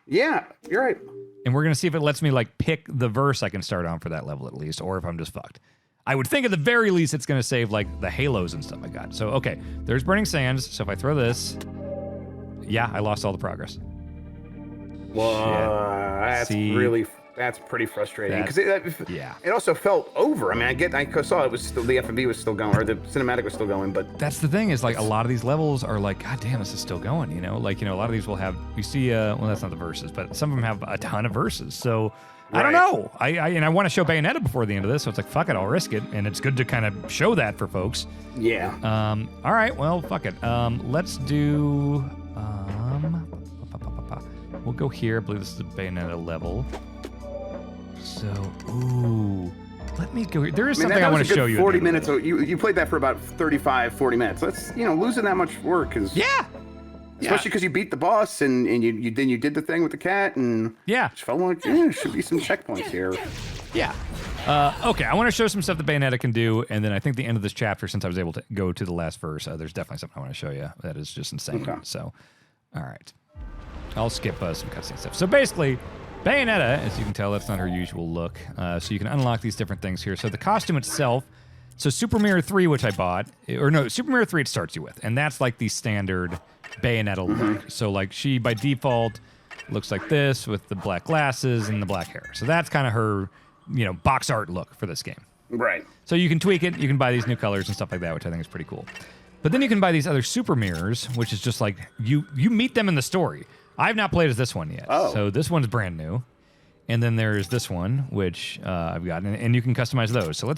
Yeah, you're right. And we're going to see if it lets me, like, pick the verse I can start on for that level at least, or if I'm just fucked. I would think at the very least it's going to save like the halos and stuff like that. So, okay, there's Burning Sands. So if I throw this, yeah, I lost all the progress. Well, that's pretty frustrating because it also felt over. I mean, I saw it was still, the FMV was still going, or the cinematic was still going, but that's the thing is like a lot of these levels are like, God damn, this is still going, you know? Like, you know, a lot of these will have, you see, well, that's not the verses, but some of them have a ton of verses. So I don't know. I want to show Bayonetta before the end of this, so it's like, fuck it, I'll risk it. And it's good to kind of show that for folks. Yeah. All right, well, fuck it. Let's do, we'll go here. I believe this is the Bayonetta level. So, let me go here. There is something I want to show you. 40 minutes. So you played that for about 35, 40 minutes. That's, losing that much work is. Yeah. Especially because you beat the boss and you did the thing with the cat and. Yeah. Just felt like, there should be some checkpoints here. Yeah. Okay, I want to show some stuff that Bayonetta can do, and then I think the end of this chapter, since I was able to go to the last verse, there's definitely something I want to show you that is just insane. Okay. So, all right. I'll skip some cutscene stuff. So basically, Bayonetta, as you can tell, that's not her usual look. So you can unlock these different things here. So the costume itself, so Super Mirror 3, which I bought, or no, Super Mirror 3 it starts you with, and that's like the standard Bayonetta look. So like she, by default, looks like this with the black glasses and the black hair. So that's kind of her, box art look for this game. Right. So you can tweak it. You can buy these new colors and stuff like that, which I think is pretty cool. But then you can buy these other Super Mirrors, which is just like, you meet them in the story. I've not played as this one yet. Oh. So this one's brand new. And then there's this one, which I've gotten, and you can customize those. So I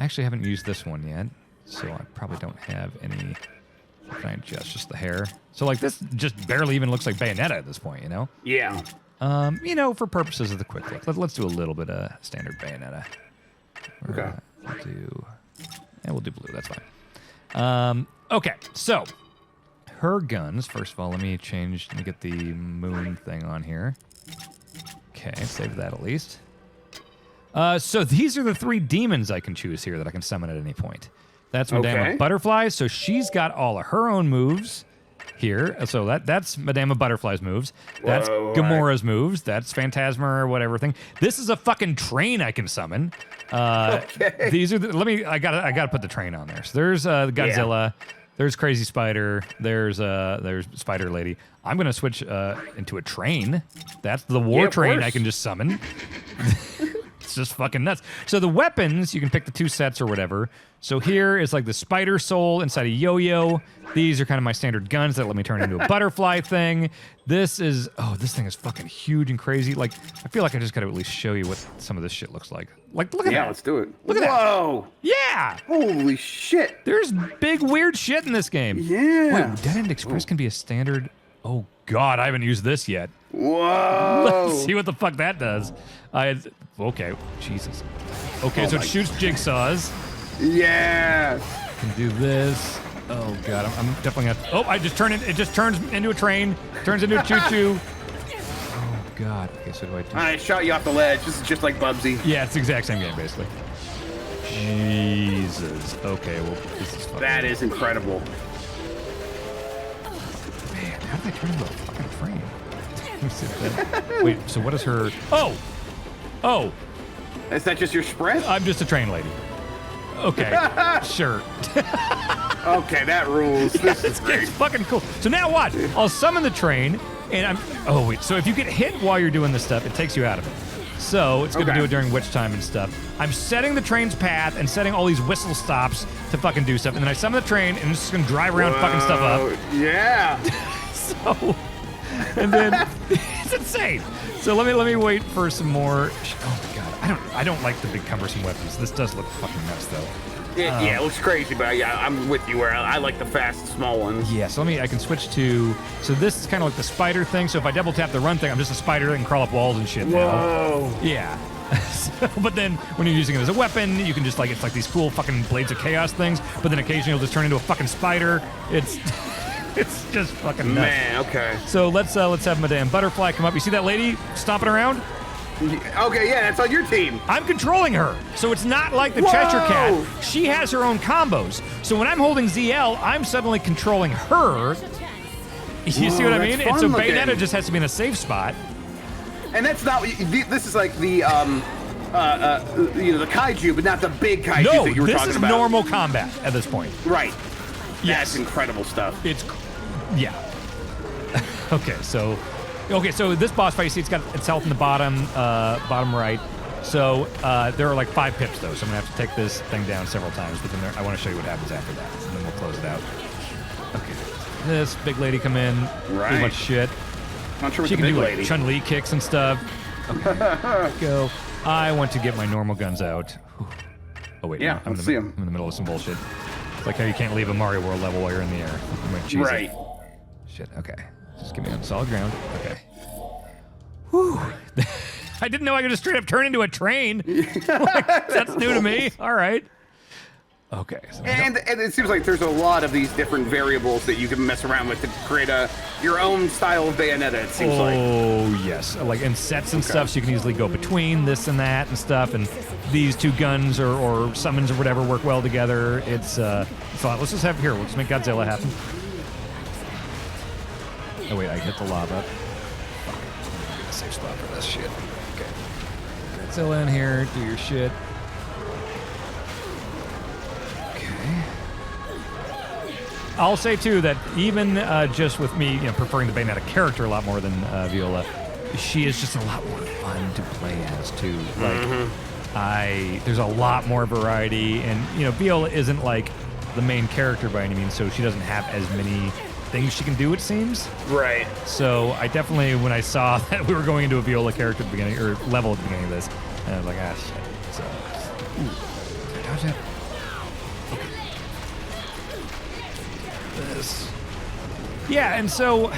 actually haven't used this one yet. So I probably don't have any, can I adjust just the hair? So like this just barely even looks like Bayonetta at this point, Yeah. For purposes of the quick look, let's do a little bit of standard Bayonetta. Okay. We'll do blue, that's fine. Okay, so her guns, first of all, let me get the moon thing on here. Okay, save that at least. So these are the 3 demons I can choose here that I can summon at any point. That's Madame Butterfly, so she's got all of her own moves here. So that's Madame Butterfly's moves. That's Gamora's moves. That's Phantasma or whatever thing. This is a fucking train I can summon. These are I gotta put the train on there. So there's Godzilla. Yeah. There's Crazy Spider. There's Spider Lady. I'm gonna switch into a train. That's the war train I can just summon. It's just fucking nuts. So the weapons, you can pick the 2 sets or whatever. So here is like the Spider Soul inside a yo-yo. These are kind of my standard guns that let me turn into a butterfly thing. This thing is fucking huge and crazy. Like, I feel like I just gotta at least show you what some of this shit looks like. Like, look at that. Yeah, let's do it. Look at that. Whoa. Yeah. Holy shit. There's big weird shit in this game. Yeah. Wait, Dead End Express can be a standard. Oh God, I haven't used this yet. Whoa. Let's see what the fuck that does. Okay, Jesus. Okay, so it shoots jigsaws. Yeah. Can do this. Oh God, I'm definitely gonna. Oh, I just turn it. It just turns into a train. Turns into a choo-choo. Oh God. Okay, so do I do? I shot you off the ledge. This is just like Bubsy. Yeah, it's the exact same game basically. Jesus. Okay, well, this is fucking. That is incredible. Man, how did I turn into a fucking train? Let me see that. Wait, so what is her? Oh. Is that just your sprint? I'm just a train lady. Okay, sure. Okay, that rules. This is great. It's fucking cool. So now watch. I'll summon the train, and so if you get hit while you're doing this stuff, it takes you out of it. So it's good to do it during witch time and stuff. I'm setting the train's path and setting all these whistle stops to fucking do stuff, and then I summon the train, and it's just gonna drive around fucking stuff up. Yeah. So, and then it's insane. So let me wait for some more. Oh my God, I don't like the big cumbersome weapons. This does look fucking nuts though. Yeah, it looks crazy, but yeah, I'm with you where I like the fast, small ones. Yeah, so I can switch to, so this is kind of like the spider thing. So if I double tap the run thing, I'm just a spider that can crawl up walls and shit now. Whoa. Yeah. But then when you're using it as a weapon, you can just it's like these cool fucking Blades of Chaos things, but then occasionally you'll just turn into a fucking spider. It's just fucking nuts. Man, okay. So let's have Madame Butterfly come up. You see that lady stomping around? Okay, yeah, that's on your team. I'm controlling her. So it's not like the Cheshire Cat. She has her own combos. So when I'm holding ZL, I'm suddenly controlling her. You see what I mean? And so Bayonetta just has to be in a safe spot. And that's not, this is like the the kaiju, but not the big kaiju No, that you were this talking is about. normal combat at this point. Right. Yes. That's incredible stuff. Yeah. Okay, so this boss fight, you see, it's got its health in the bottom right. So there are like 5 pips though, so I'm gonna have to take this thing down several times. But then I want to show you what happens after that, and then we'll close it out. Okay. This big lady come in, Right. do a bunch of shit. Not sure what She the can big do lady. like Chun-Li kicks and stuff. Okay. Go. I want to get my normal guns out. Whew. Oh wait, Yeah, no, let's see 'em. I'm in the middle of some bullshit. It's like how you can't leave a Mario World level while you're in the air. I'm gonna cheese Right. it. Shit. Okay. Just get me on solid ground. Okay. Whew. I didn't know I could just straight up turn into a train. Like, that's new to me. All right. Okay. So And it seems like there's a lot of these different variables that you can mess around with to create your own style of Bayonetta, it seems like. Oh, yes. Like in sets and stuff, so you can easily go between this and that and stuff. And these 2 guns or summons or whatever work well together. It's a lot. Let's just have here. Let's make Godzilla happen. Oh, wait. I hit the lava. Fuck. Safe spot for this shit. Okay. Godzilla in here. Do your shit. I'll say too that even just with me, preferring the Bayonetta character a lot more than Viola, she is just a lot more fun to play as too. Like, there's a lot more variety, and Viola isn't like the main character by any means, so she doesn't have as many things she can do. It seems. Right. So I definitely, when I saw that we were going into a Viola character at the beginning or level at the beginning of this, and I was like, shit. So, did I dodge that? This. Yeah, and so,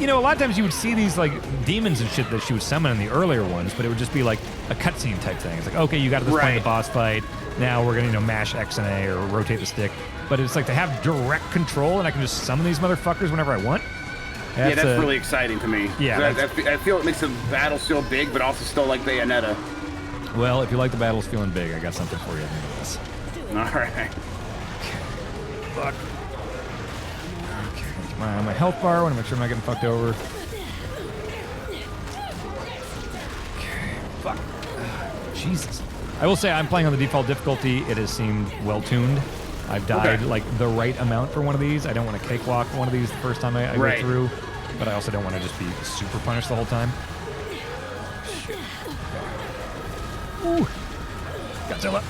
a lot of times you would see these like demons and shit that she would summon in the earlier ones, but it would just be like a cutscene type thing. It's like, okay, you got to this point in the boss fight. Now we're gonna, mash X and A or rotate the stick. But it's like to have direct control, and I can just summon these motherfuckers whenever I want. That's really exciting to me. Yeah, I feel it makes the battles feel big, but also still like Bayonetta. Well, if you like the battles feeling big, I got something for you at the end of this. All right. Fuck. My health bar. I want to make sure I'm not getting fucked over. Okay. Fuck. Jesus. I will say I'm playing on the default difficulty. It has seemed well tuned. I've died like the right amount for one of these. I don't want to cakewalk one of these the first time I go through, but I also don't want to just be super punished the whole time. Shit. Ooh. Godzilla.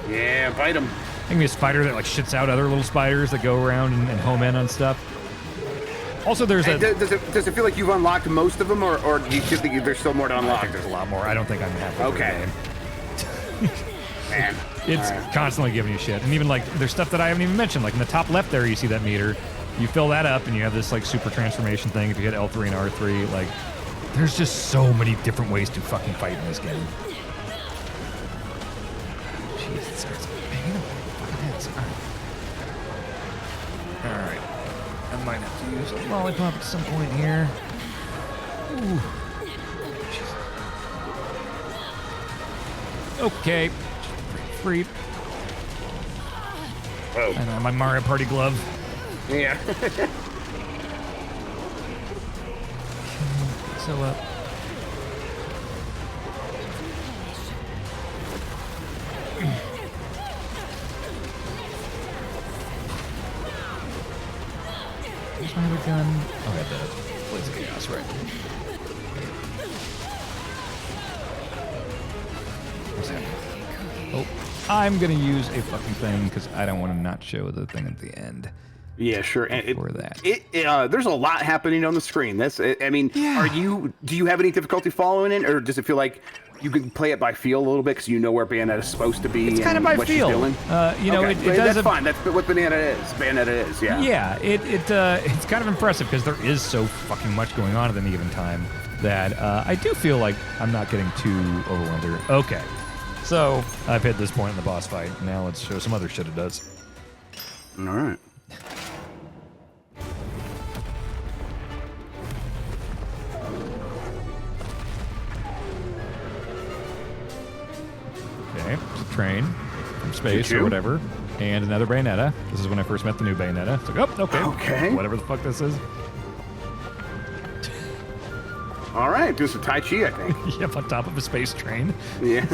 Yeah, bite him. I think a spider that like shits out other little spiders that go around and home in on stuff. Also, there's does it feel like you've unlocked most of them, or do you think there's still more to unlock? I think there's a lot more. I don't think I'm halfway through the game. Man. It's constantly giving you shit. And even like there's stuff that I haven't even mentioned. Like in the top left there, you see that meter. You fill that up and you have this like super transformation thing. If you hit L3 and R3, like there's just so many different ways to fucking fight in this game. Jeez, it starts banging up fucking heads. Alright. I might have to use a lollipop at some point here. Ooh. Okay. Free. Oh. And my Mario Party glove. Yeah. So, where's my other gun? Oh, I got the Blades of Chaos, right. What's happening? Oh, I'm gonna use a fucking thing because I don't want to not show the thing at the end. Yeah, sure. And For that. There's a lot happening on the screen. Do you have any difficulty following it, or does it feel like you can play it by feel a little bit because you know where Bayonetta's supposed to be? It's kind of by what feel. She's doing? It does. That's fine. That's what Bayonetta is. Yeah. Yeah. It's kind of impressive because there is so fucking much going on at any given time that I do feel like I'm not getting too overwhelmed here. Okay. So I've hit this point in the boss fight. Now let's show some other shit it does. All right. Okay, it's a train from space Choo-choo. or whatever, and another Bayonetta. This is when I first met the new Bayonetta. It's like, oh, okay, Okay. whatever the fuck this is. All right, do some Tai Chi, I think. Yep, on top of a space train. Yeah.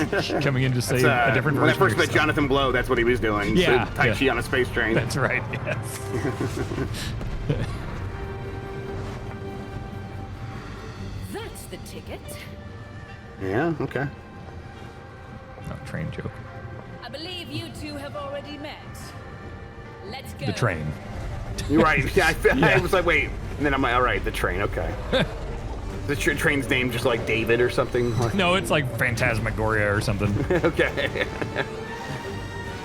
Coming in to save a different When I version first of met yourself. Jonathan Blow, that's what he was doing. Yeah, Tai Chi on a space train. That's right, yes. That's the ticket. Yeah, okay. Oh, train joke. I believe you two have already met. Let's go. The train. You're right. Yeah, Yeah. I was like, wait. And then I'm like, all right, the train, okay. The train's name just like David or something? No, it's like Phantasmagoria or something. Okay.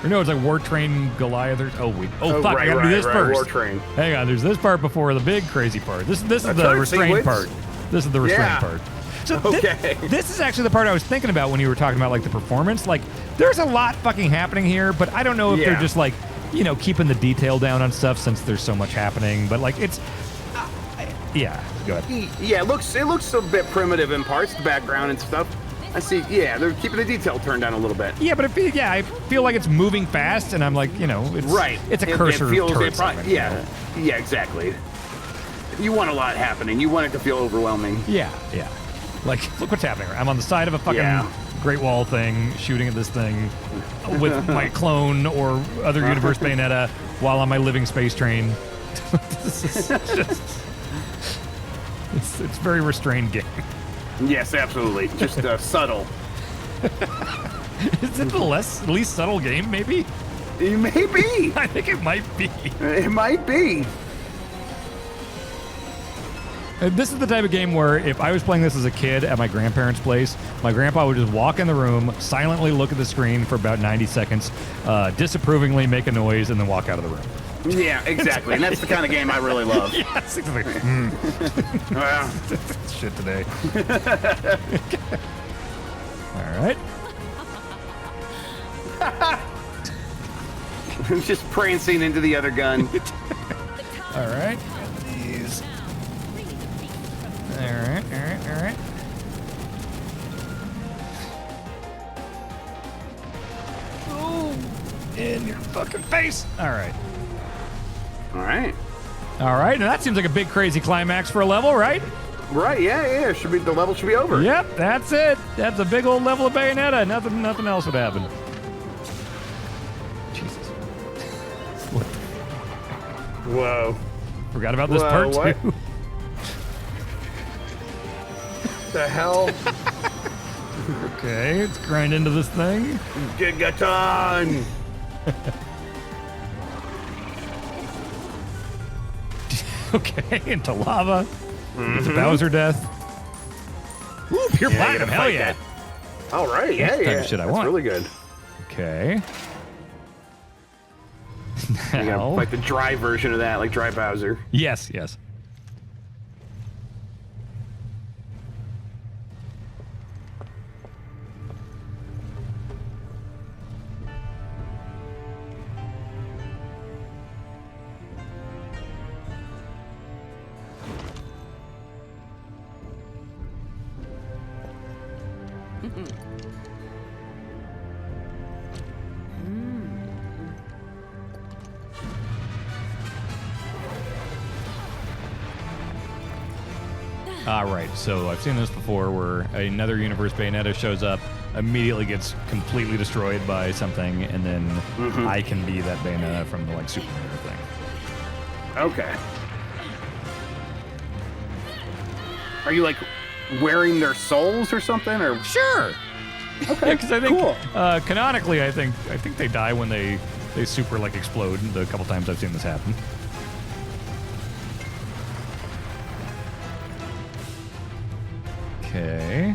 Or no, it's like War Train Goliath. Fuck! Right, I gotta do this first. War Train. Hang on, there's this part before the big crazy part. This is the third restrained sequence? part. This is the restrained part. So Okay. this is actually the part I was thinking about when you were talking about like the performance. Like, there's a lot fucking happening here, but I don't know if they're just like, you know, keeping the detail down on stuff since there's so much happening. But like, it's yeah. Go ahead. Yeah, it looks a bit primitive in parts, the background and stuff. I see. Yeah, they're keeping the detail turned down a little bit. Yeah, but I feel like it's moving fast, and I'm like, you know, it's Right. It's a cursor. Yeah, exactly. You want a lot happening. You want it to feel overwhelming. Yeah. Like, look what's happening. I'm on the side of a fucking Great Wall thing, shooting at this thing with my clone or other universe Bayonetta while on my living space train. This is just, it's very restrained game. Yes, absolutely. Just subtle. Is it the least subtle game, maybe? It may be. I think it might be. It might be. This is the type of game where if I was playing this as a kid at my grandparents' place, my grandpa would just walk in the room, silently look at the screen for about 90 seconds, disapprovingly make a noise, and then walk out of the room. Yeah, exactly. And that's the kind of game I really love. Yes, exactly. Well, Shit today. All right. just prancing into the other gun. All right. These. All right. Oh, in your fucking face. All right. All right. Now that seems like a big crazy climax for a level, right? Right, yeah. The level should be over. Yep, that's it. That's a big old level of Bayonetta. Nothing else would happen. Jesus. What? Whoa. Forgot about this Whoa, part what? too. The hell? Okay, let's grind into this thing. Gigaton! Okay, into lava. Into Bowser death. Ooh, pure platinum, hell yeah. All right, That's the type yeah. of shit I That's want. really good. Okay. You Now. got like the dry version of that, like dry Bowser. Yes. Right, so I've seen this before where another universe Bayonetta shows up, immediately gets completely destroyed by something, and then I can be that Bayonetta from the like Super Mario thing. Okay. Are you like wearing their souls or something, or? Sure. Okay. Yeah, because I think cool. Canonically, I think they die when they super like explode. The couple times I've seen this happen. Okay.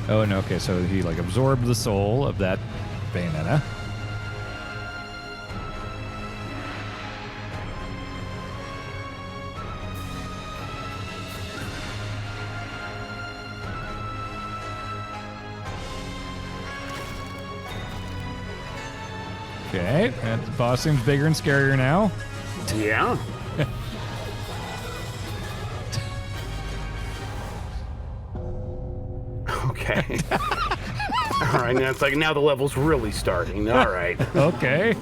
Oh no. Okay, so he like absorbed the soul of that Bayonetta. Okay, that boss seems bigger and scarier now. Yeah. Okay. All right, now it's like now the level's really starting. All right. Okay.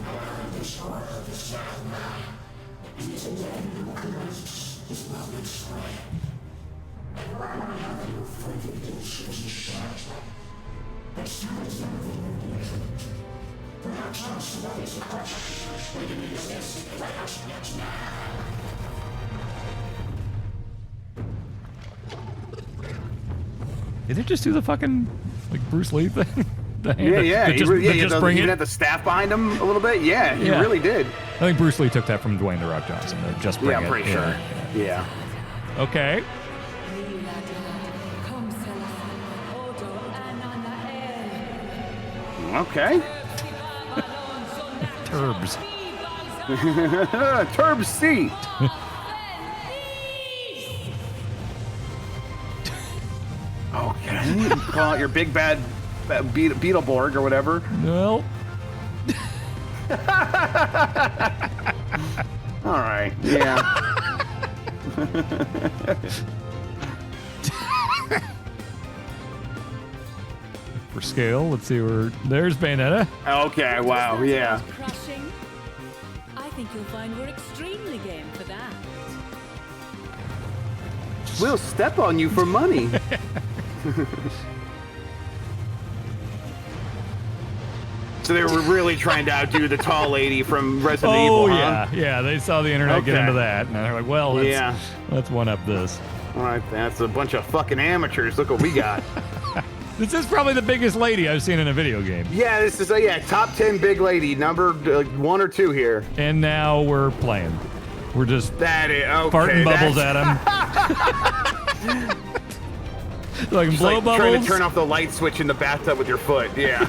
Did it just do the fucking like Bruce Lee thing? The hand Yeah. that just, He just bring even it. had the staff behind him a little bit. Yeah, he really did. I think Bruce Lee took that from Dwayne The Rock Johnson. Just bring Yeah, it. I'm pretty sure. Yeah. Okay. Okay. Turbs. Turb C. Okay. Call out your big bad Beetleborg or whatever. Well. All right. Yeah. For scale, let's see where. There's Bayonetta. Okay. Wow. Yeah. Crushing. I think you'll find we're extremely game for that. We'll step on you for money. So they were really trying to outdo the tall lady from Resident Evil, huh? Yeah. They saw the internet get Okay. into that, and they're like, "Well, let's one up this." All right, that's a bunch of fucking amateurs. Look what we got. This is probably the biggest lady I've seen in a video game. Yeah, this is top 10 big lady, number 1 or 2 here. And now we're playing. We're just That is okay. farting bubbles at him. Like Just blow like bubbles. trying to turn off the light switch in the bathtub with your foot. Yeah.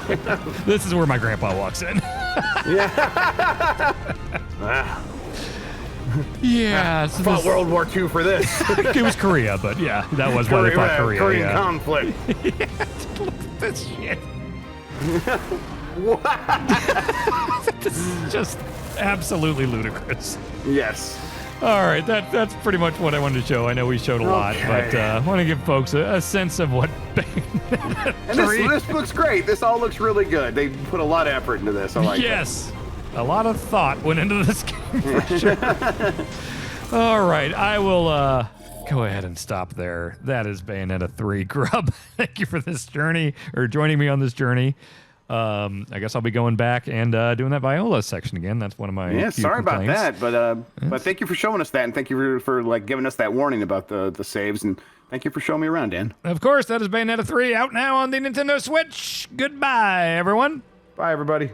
This is where my grandpa walks in. Yeah. So Fought World War II for this. it was Korea, but yeah, that was why they fought Korea. Korean Yeah. conflict. Look at this shit. What? This is just absolutely ludicrous. Yes. All right, that's pretty much what I wanted to show. I know we showed a lot, but I want to give folks a sense of what And this looks great. This all looks really good. They put a lot of effort into this. I like it. Yes, a lot of thought went into this game for sure. All right, I will go ahead and stop there. That is Bayonetta 3. Grubb, thank you for this journey, or joining me on this journey. I guess I'll be going back and doing that Viola section again. That's one of my few sorry about complaints. that, but thank you for showing us that, and thank you for like giving us that warning about the saves, and thank you for showing me around, Dan. Of course, that is Bayonetta 3 out now on the Nintendo Switch. Goodbye, everyone. Bye, everybody.